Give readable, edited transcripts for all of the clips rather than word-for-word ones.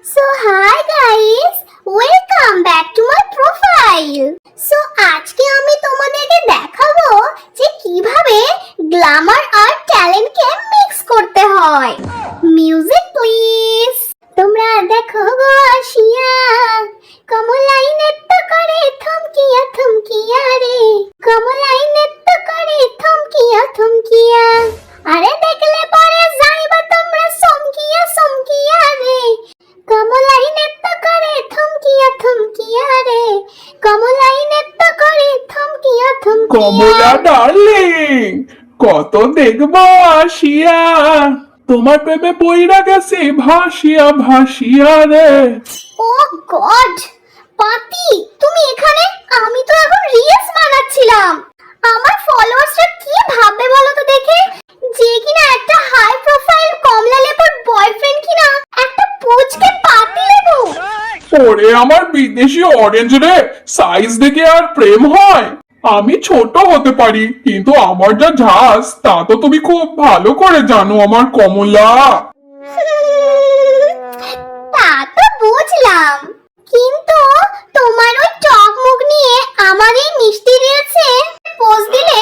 So hi guys, welcome back to my profile. So আজকে আমি তোমাদেরকে দেখাবো যে কিভাবে গ্ল্যামার আর ট্যালেন্টকে মিক্স করতে হয়। Music please. তোমরা দেখো গো আসিয়া কমলাই নৃত্য করে থমকিয়া থমকিয়া রে, কমলাই নৃত্য করে থমকিয়া থমকিয়া। আরে দেখলে পরে যাইবা তোমরা সমকিয়া সমকিয়া রে, কমলাই নৃত্য করে থমকিয়া থমকিয়া রে, কমলাই নৃত্য করে থমকিয়া থমকিয়া। কমলা ডার্লিং, কত দেখবো আসিয়া, তোমার প্রেমে পইরা গেছে ভাসিয়া ভাসিয়া রে। ও গড, পাতি তুমি এখানে? আমি তো এখন রিলস বানাচ্ছিলাম। আমার ফলোয়ার্সরা কি ভাববে বলো তো দেখে, যে কিনা একটা হাই প্রোফাইল কমলা লেবুর বয়ফ্রেন্ড কিনা একটা পুচকে পাতি লেবু। ওরে আমার বিদেশি অরেঞ্জ রে, সাইজ দেখে আর প্রেম হয়? আমি ছোট হতে পারি, কিন্তু আমার যা ঝাঁজ তা তো তুমি খুব ভালো করে জানো আমার কমলা। তা তো বুঝলাম, কিন্তু তোমার ওই টক মুখ নিয়ে আমার এই মিষ্টি রিলসে পোস্ট দিলে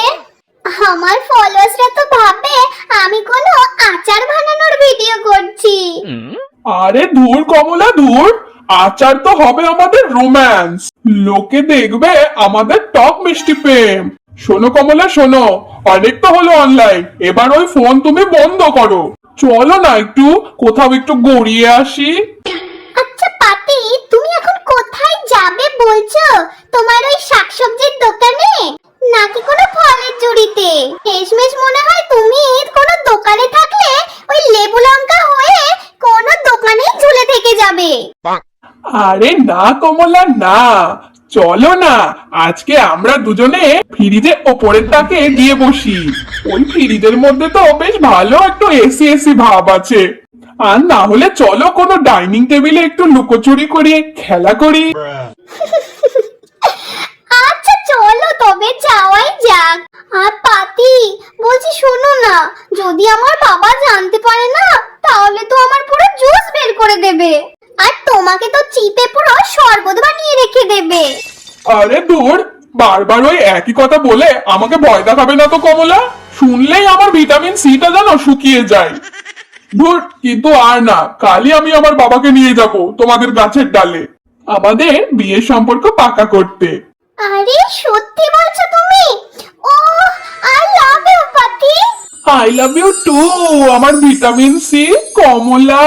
আমার ফলোয়ার্সরা তো ভাববে আমি কোনো আচার বানানোর ভিডিও করছি। আরে ধুর কমলা ধুর, আচার তো হবে আমাদের রোম্যান্স, লোকে দেখবে আমাদের টক মিষ্টি প্রেম। শোনো কমলা শোনো, অনেক তো হলো অনলাইন, এবার ওই ফোন তুমি বন্ধ করো, চলো না একটু কোথাও একটু গড়িয়ে আসি। আচ্ছা পাতি, তুমি এখন কোথায় যাবে বলছো? তোমার ওই শাকসবজির দোকানে নাকি কোনো ফলের জুড়িতে? শেষমেশ মনে হয় তুমি কোনো দোকানে থাকলে ওই লেবু লঙ্কা হয়ে কোনো দোকানেই ঝুলে থেকে যাবে। আরে না কমলা না, চলো না আজকে আমরা দুজনে ফ্রিজে ওপরের তাকে দিয়ে বসি। ওই ফ্রিজের মধ্যে তো বেশ ভালো একটু এসি এসি ভাব আছে। আর না হলে চলো কোনো ডাইনিং টেবিলে একটু লুকোচুরি করে খেলা করি। আচ্ছা চলো তবে যাওয়াই যাক। আর পাতি বলছি শোনো না, যদি আমার বাবা জানতে পারে না তাহলে তো আমার পুরো জুস বের করে দেবে, আর তোমাকে তো চিপে পুরো শরবত বানিয়ে রেখে দেবে। আরে দূর, বারবার ওই একই কথা বলে আমাকে ভয় দেখাবে না তো কমলা, শুনলেই আমার ভিটামিন সিটা জানো শুকিয়ে যায়। ধুর, কিন্তু আর না, কালই আমি আমার বাবাকে নিয়ে যাব তোমাদের গাছের ডালে আমাদের বিয়ের সম্পর্ক পাকা করতে। আরে সত্যি বলছো তুমি? ও আই লাভ ইউ পাতি। আই লাভ ইউ টু আমার ভিটামিন সি কমলা।